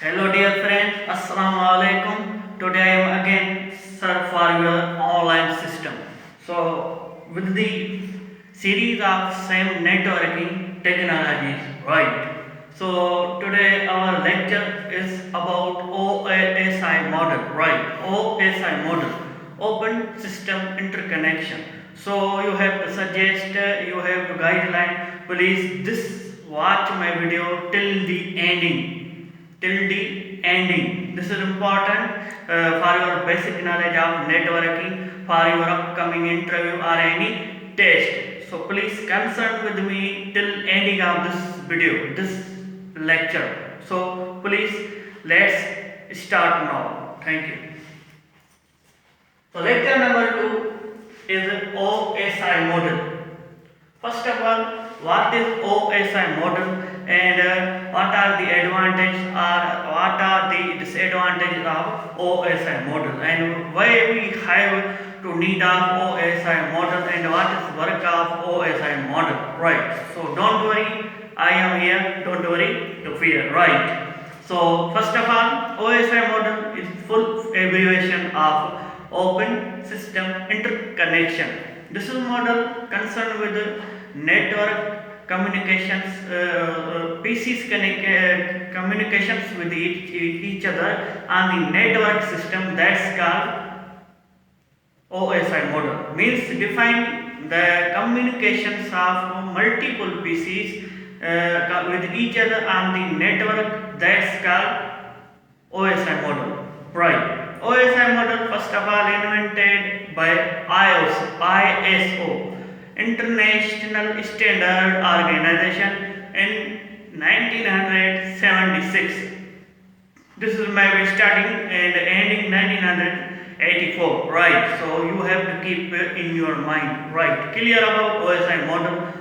Hello dear friends, Assalamu alaikum. Today I am again search for your online system. So with the series of same networking technologies, right? So today our lecture is about OSI model, right? OSI model, Open System Interconnection. So you have to suggest, you have to guideline. Please this watch my video till the ending. This is important for your basic knowledge of networking for your upcoming interview or any test. So please concern with me till ending of this video, this lecture. So please let's start now. Thank you. So lecture number 2 is OSI model. First of all, what is OSI model and what are the advantages or what are the disadvantages of OSI model and why we have to need of OSI model and what is work of OSI model, right? So don't worry, I am here, don't worry to fear, right? So first of all, OSI model is full abbreviation of Open System Interconnection. This is model concerned with network communications, PCs communications with each other on the network system, that's called OSI model. Means define the communications of multiple PCs with each other on the network, that's called OSI model, right? OSI model first of all invented by ISO, International Standard Organization, in 1976. This is maybe starting and ending 1984, right? So you have to keep in your mind, right? Clear about OSI model.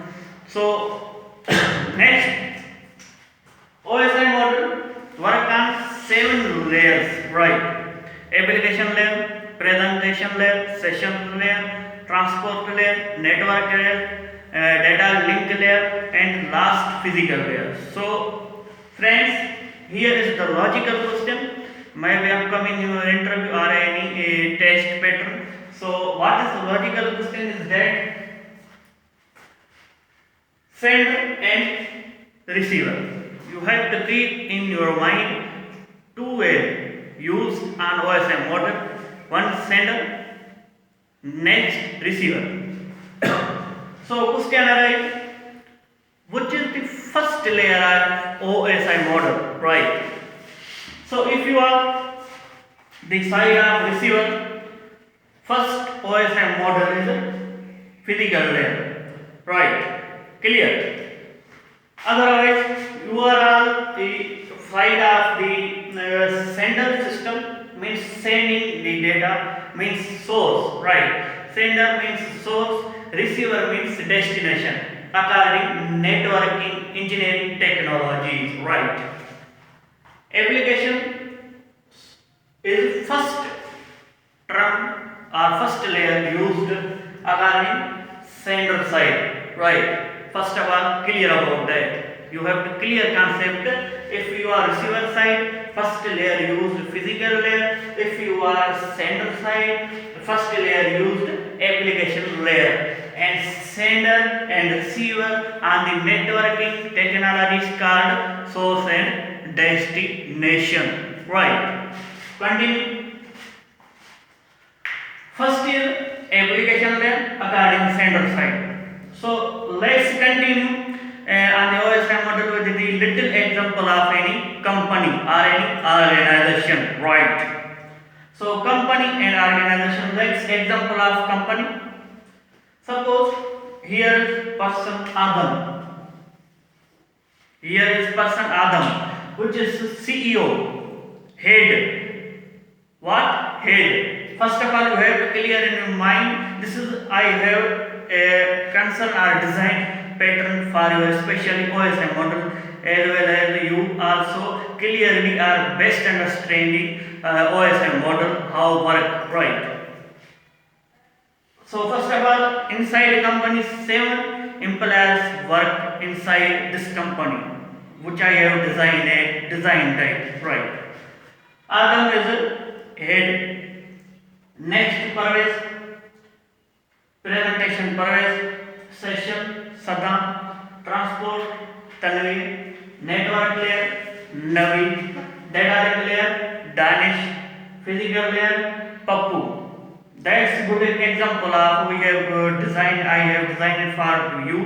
So next, OSI model work on 7 layers, right? Application layer, presentation layer, session layer, transport layer, network layer, data link layer, and last physical layer. So friends, here is the logical question. Maybe upcoming your interview or any test pattern. So what is the logical question is that sender and receiver. You have to keep in your mind two ways used on OSI model. One sender, next receiver. So question arises, which is the first layer of OSI model, right? So if you are the side of receiver, first OSI model is physical layer, right? Clear? Otherwise, you are on the side of the sender system, means sending the data, means source, right? Sender means source, receiver means destination, according networking engineering technologies, right? Application is first term or first layer used according sender side, right? First of all, clear about that. You have to clear concept. If you are receiver side, first layer used physical layer. If you are sender side, first layer used application layer. And sender and receiver on the networking technologies called source and destination. Right. Continue. First is application layer according sender side. So let's continue on the OSI model with the little example of any company or any organization, right? So company and organization. Let's example of company. Suppose here is person Adam. Here is person Adam, which is CEO, head. What? Head. First of all, you have to clear in your mind. This is I have a concern or design pattern for your special OSI model, as well as you also clearly are best understanding OSI model how work, right? So first of all, inside company 7 employees work inside this company. which I have design type, right. Adam is head. Next, Parvez, presentation Parvez, session Saddam, transport Tanvi, network layer Navi, data layer Danish, physical layer Pappu. That's good example of we have designed. I have designed it for you.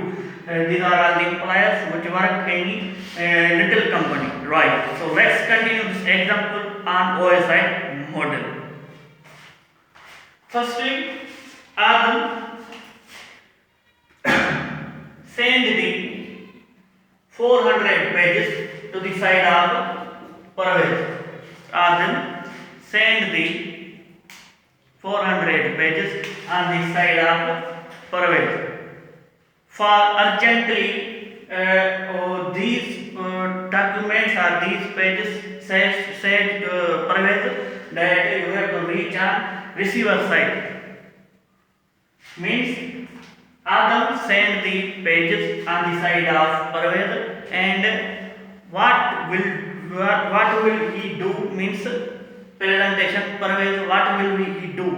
These are all the employees which work in little company, right? So let's continue this example on OSI model. Firstly, Adam send the 400 pages to the side of Parvez. Adam send the 400 pages on the side of Parvez. For urgently, these documents or these pages said Parvez that you have to reach on receiver side. Means Adam send the pages on the side of Parvez, and what will he do? Means presentation Parvez, what will he do?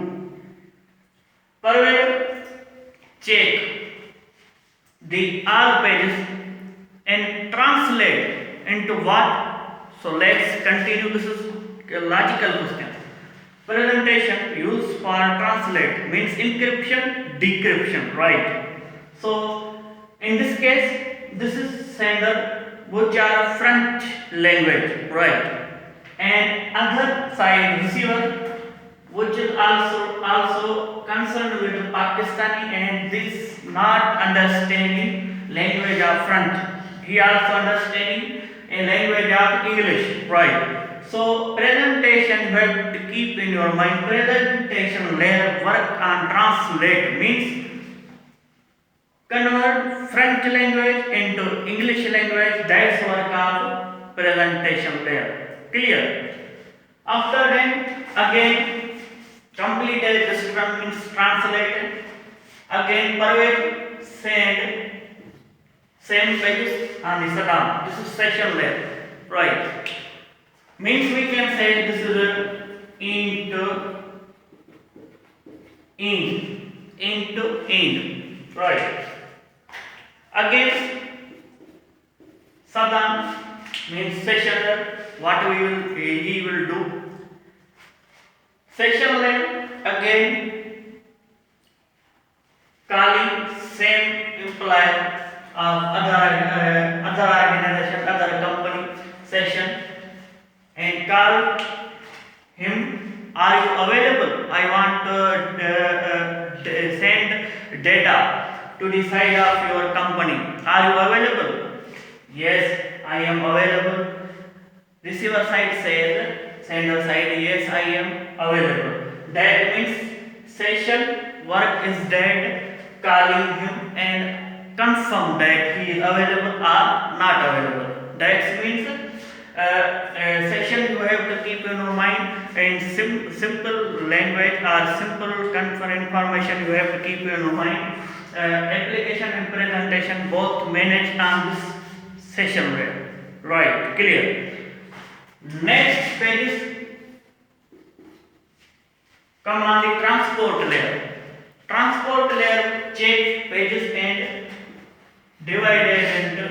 Parvez check the all pages and translate into what? So let's continue. This is a logical question. Presentation used for translate means encryption, decryption, right? So in this case, this is sender which are French language, right? And other side receiver which is also concerned with Pakistani and this not understanding language of French. He also understanding a language of English, right? So presentation you have to keep in your mind. Presentation layer work on translate means convert French language into English language. That's work of presentation layer. Clear? After then again completed this means translated. Again Parvez send same pages on the Saddam. This is session layer, right? Means we can say this is into end, right? Again Saddam means session layer. What he will do? Session layer again calling same employee of other organization, other company session and call him. Are you available? I want to send data to the side of your company. Are you available? Yes, I am available. Receiver side says, sender side, yes, I am available. That means session work is dead, calling him and confirm that he is available or not available. That means session you have to keep in your mind, and simple language or simple information you have to keep in your mind. Application and presentation both managed on this session layer. Right, clear. Next pages come on the transport layer. Transport layer check pages and divided into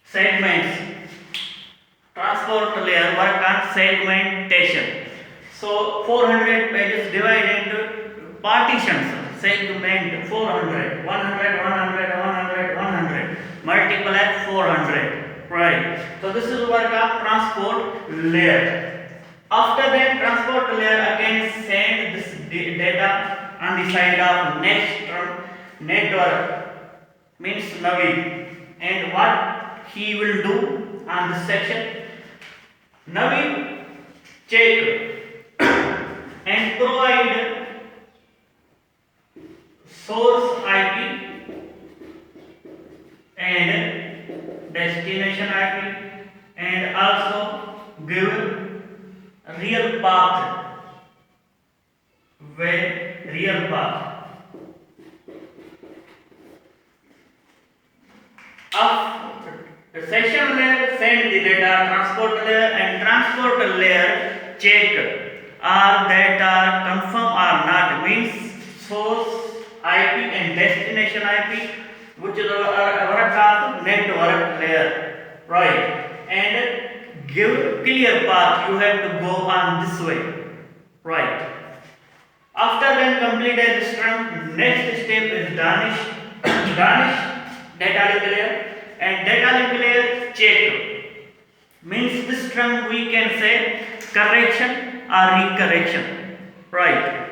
segments. Transport layer work on segmentation. So 400 pages divided into partitions. Segment 400, 100, 100, 100, 100, multiply 400, right? So this is work of transport layer. After that transport layer again send this data on the side of next network means Navi, and what he will do on this section, Navi check and provide source IP and destination IP, and also give real path, where real path. session layer send the data, transport layer and transport layer check are that are confirm or not, means source IP and destination IP, which is our work of network layer, right? And give clear path, you have to go on this way, right? After then completed this term, next step is garnish, garnish data link layer and data link layer check. Means this term we can say correction or recorrection, right?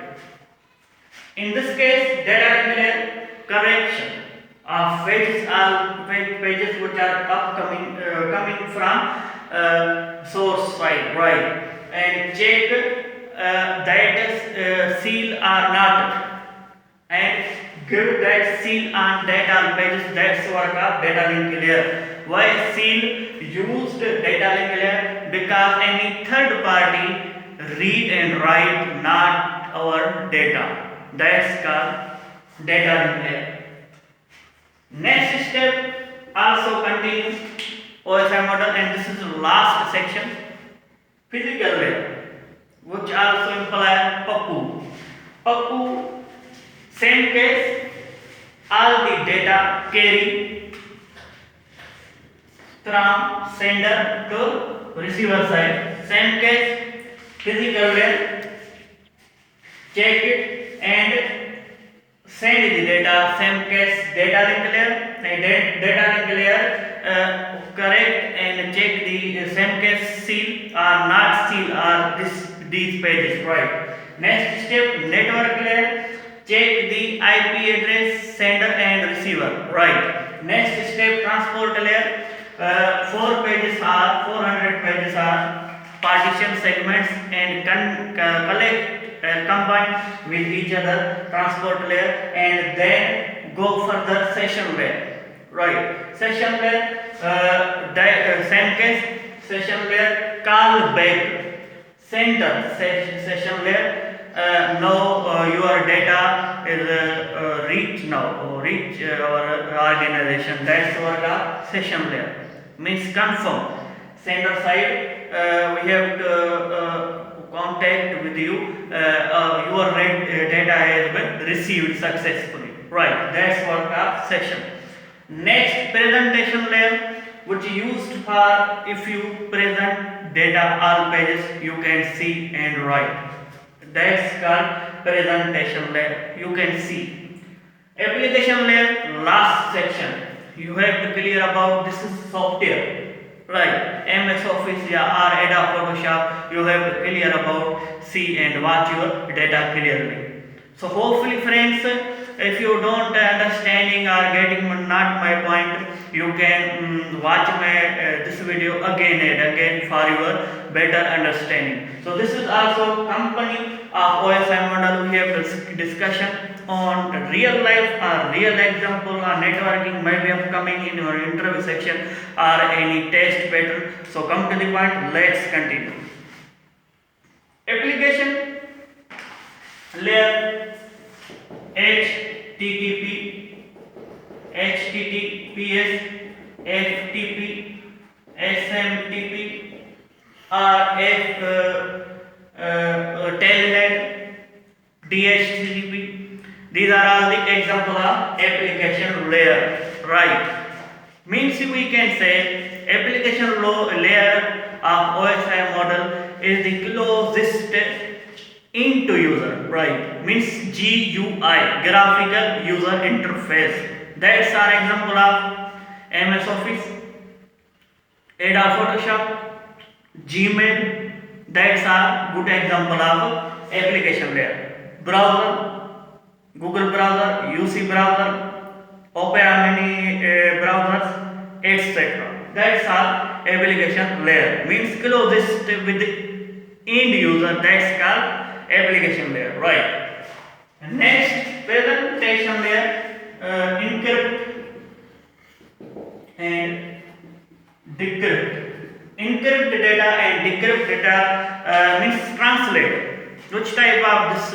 In this case, data link layer correction of pages are pages which are upcoming coming from source side, right? And check that seal or not, and give that seal on data pages. That's work of data link layer. Why seal used data link layer? Because any third party read and write not our data. That's called data link layer. Next step also continue OSI model, and this is the last section, physical layer, which also imply PAPU. PAPU, same case, all the data carry from sender to receiver side. Same case, physical layer, check it and send the data. Same case, data link layer, data link layer correct and check the same case seal or not seal or these pages, right? Next step, network layer, check the IP address sender and receiver, right? Next step, transport layer, 400 pages are partition segments and combine with each other, transport layer, and then go further session layer, right? Session layer, same case, session layer call back sender session layer. Now your data is reach now or reach our organization. That's what session layer means confirm. Sender side, we have to contact with you. Your data has been received successfully, right? That's what session. Next, presentation layer, which used for if you present data all pages you can see and write. That's called presentation layer. You can see. Application layer, last section. You have to clear about this is software, right? MS Office or Adobe Photoshop. You have to clear about, see and watch your data clearly. So hopefully, friends, if you don't understanding or getting not my point, you can watch my this video again and again for your better understanding. So this is also company of OSI model. We have this discussion on real life or real example or networking may be upcoming in your interview section or any test pattern. So come to the point. Let's continue. Application layer, HTTP, HTTPS, FTP, SMTP, Telnet, DHCP. These are all the example of application layer, right? Means we can say application layer of OSI model is the closest into user, right? Means GUI, graphical user interface. That's our example of MS Office, Adobe Photoshop, Gmail. That's a good example of application layer. Browser, Google browser, UC browser, Opera Mini browsers, etc. That's our application layer. Means closest with the end user. That's called application layer, right? Next, presentation layer, encrypt and decrypt. Encrypt data and decrypt data means translate. Which type of this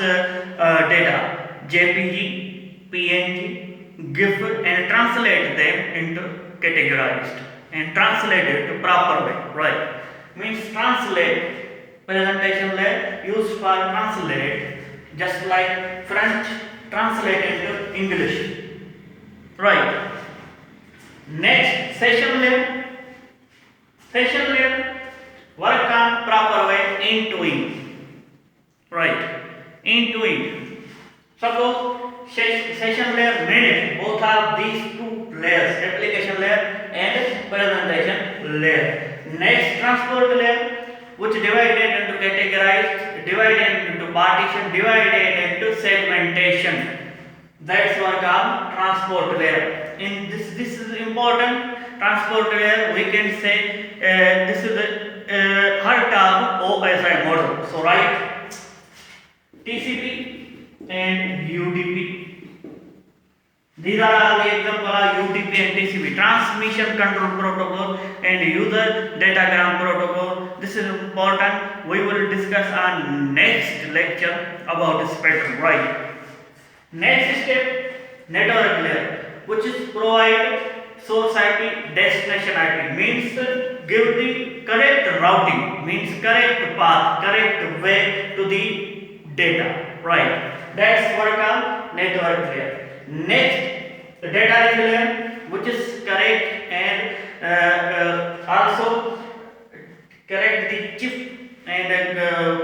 data? JPG, PNG, GIF, and translate them into categorized. and translate it proper way, right? Means translate, presentation layer used for translate, just like French translate into English, right? Next, session layer work on proper way end to end, right? End to end. Suppose session layer minute, both of these two layers, application layer and presentation layer. Next, transport layer, which divided into categorized, divided into partition, divided into segmentation. That's what called transport layer. In this is important. Transport layer, we can say this is the heart of OSI model. So right, TCP and UDP. These are all the examples of UDP and TCP, transmission control protocol and user datagram protocol. This is important. We will discuss on next lecture about spectrum, right? Next step, network layer, which is provide source IP, destination IP, means give the correct routing, means correct path, correct way to the data, right? That's what called network layer. Next, the data link layer, which is correct and also correct the chip and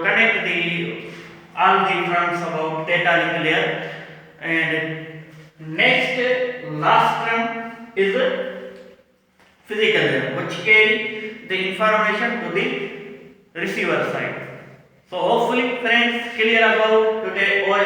connect the all the terms about data link layer. And next, last term is the physical layer, which carry the information to the receiver side. So hopefully friends clear about today OS